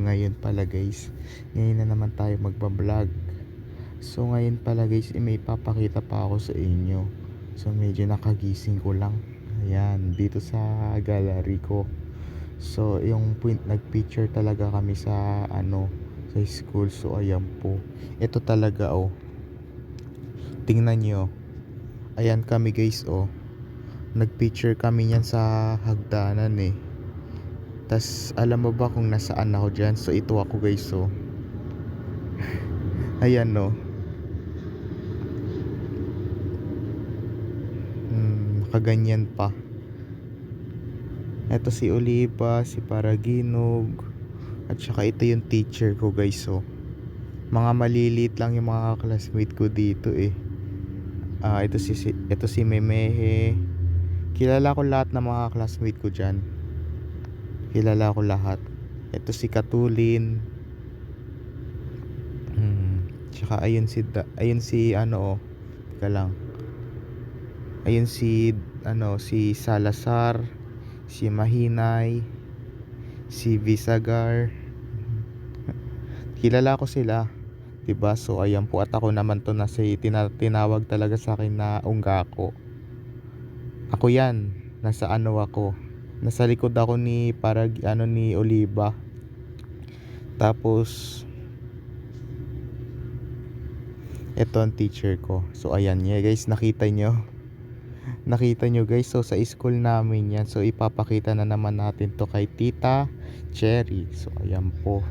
ngayon pala guys, ngayon na naman tayo magbablog. So ngayon pala guys, may papakita pa ako sa inyo. So medyo nakagising ko lang. Ayan, dito sa gallery ko. So yung point, nag-picture talaga kami sa sa school. So ayan po, ito talaga tingnan nyo. Ayan kami guys nag-picture kami yan sa hagdanan Tas alam mo ba kung nasaan ako dyan? So ito ako guys ayan nakaganyan pa. Ito si Oliva, si Paraginog, at saka ito yung teacher ko guys mga maliliit lang yung mga classmate ko dito ito si Memehe. Kilala ko lahat ng mga classmate ko dyan. Kilala ko lahat. Ito si Katulin. Tsaka ayun si teka lang. Ayun si si Salazar, si Mahinay, si Visagar. Kilala ko sila, 'di ba? So ayan po, at ako naman to na si tinawag talaga sa akin na Unggako. Ako yan, nasa ako. Nasa likod ako ni ni Oliva. Tapos ito ang teacher ko. So ayan niya guys, nakita nyo guys. So sa school namin yan. So ipapakita na naman natin to kay Tita Cherry. So ayan po.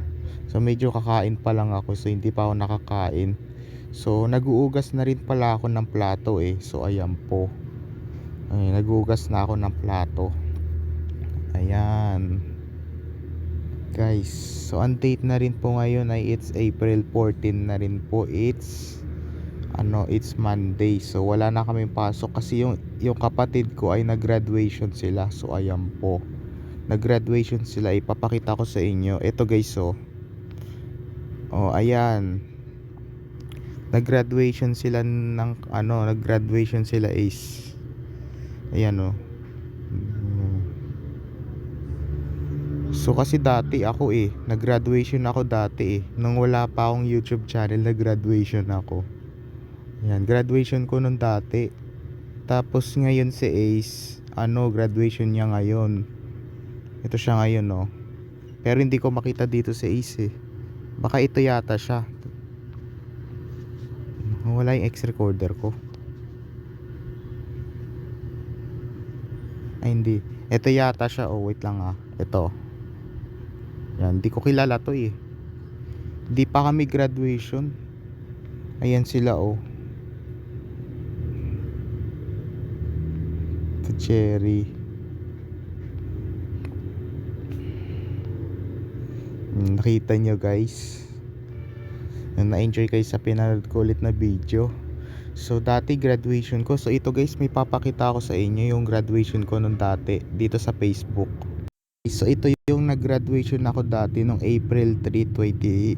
So medyo kakain pa lang ako, so hindi pa ako nakakain. So naguugas na rin pala ako ng plato So ayan po. Ay, nagugas na ako ng plato. Ayan guys, so ang date na rin po ngayon ay it's April 14 na rin po. It's Monday. So wala na kaming pasok kasi yung kapatid ko ay nag-graduation sila. So ayan po, nag-graduation sila. Ipapakita ko sa inyo. Ito guys ayan, nag-graduation sila is ayan So kasi dati ako nag-graduation ako dati nung wala pa akong YouTube channel, nag-graduation ako. Ayan, graduation ko nung dati. Tapos ngayon si Ace, graduation niya ngayon. Ito siya ngayon Pero hindi ko makita dito si Ace Baka ito yata siya. Wala yung X recorder ko. Ay hindi, ito yata siya. Wait lang ito. Yan, di ko kilala to Di pa kami graduation. Ayan sila Ito Cherry. Nakita nyo guys, na-enjoy kayo sa pinanood ko ulit na video. So dati graduation ko. So ito guys, may papakita ako sa inyo yung graduation ko nung dati dito sa Facebook. So ito yung nag-graduation ako dati nung April 3, 2016.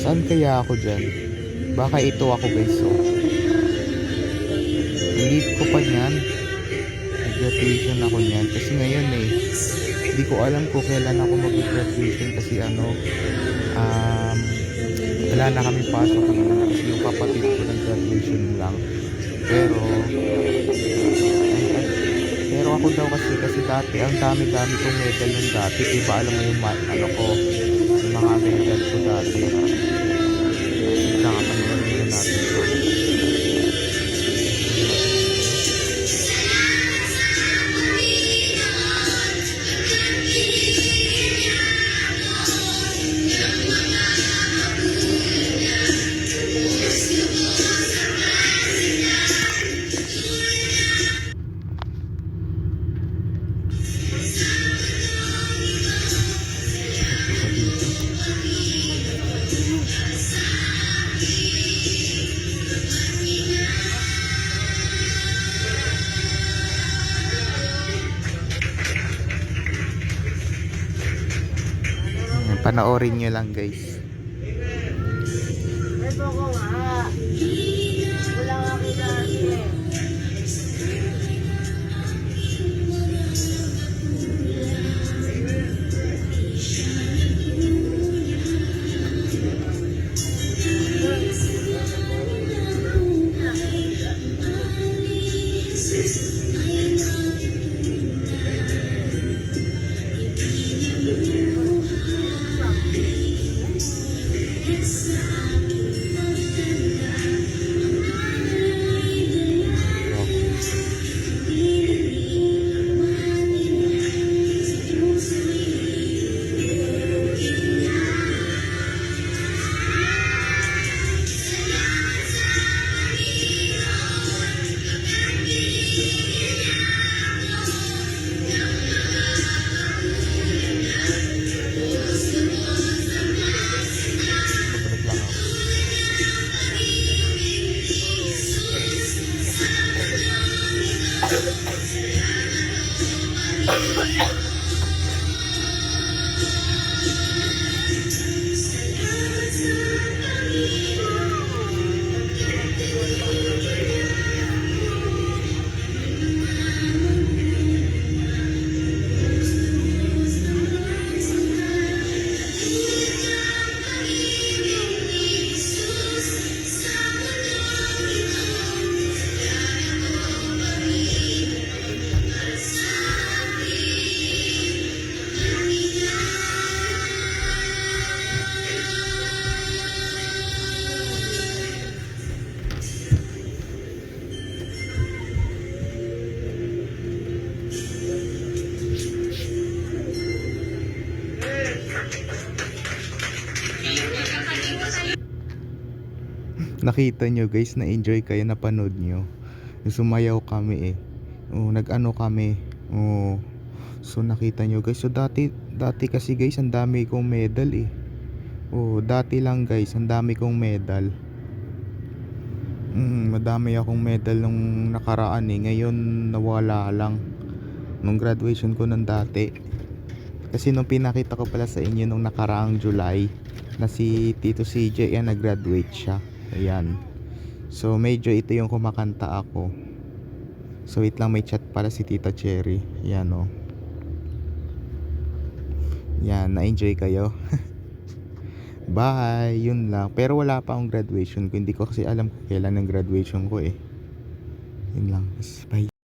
Saan kaya ako dyan? Baka ito ako guys Leave ko pa niyan. Nag-graduation ako niyan. Kasi ngayon hindi ko alam kung kailan ako mag-graduation. Kasi wala na kami pasok ngayon. Kasi yung kapatid ko nag-graduation lang. Pero ako daw kasi dati ang dami-dami kong medal nung dati. Diba alam mo yung yung mga medal ko dati. Nakapanood natin ito. Panoorin nyo lang guys. Nakita nyo guys, na-enjoy kayo, napanood nyo. Sumayaw kami eh. Nag-ano kami. So nakita nyo guys. So dati kasi guys, ang dami kong medal eh. Dati lang guys, ang dami kong medal. Madami akong medal nung nakaraan eh. Ngayon nawala lang. Nung graduation ko nung dati. Kasi nung pinakita ko pala sa inyo nung nakaraang July, na si Tito CJ, yan, nag-graduate siya. Ayan. So medyo ito yung kumakanta ako. So wait lang, may chat pala si Tita Cherry. Yan o. Yan, na-enjoy kayo. Bye, yun lang. Pero wala pa akong graduation ko. Hindi ko kasi alam kung kailan ang graduation ko eh. Yun lang. Bye.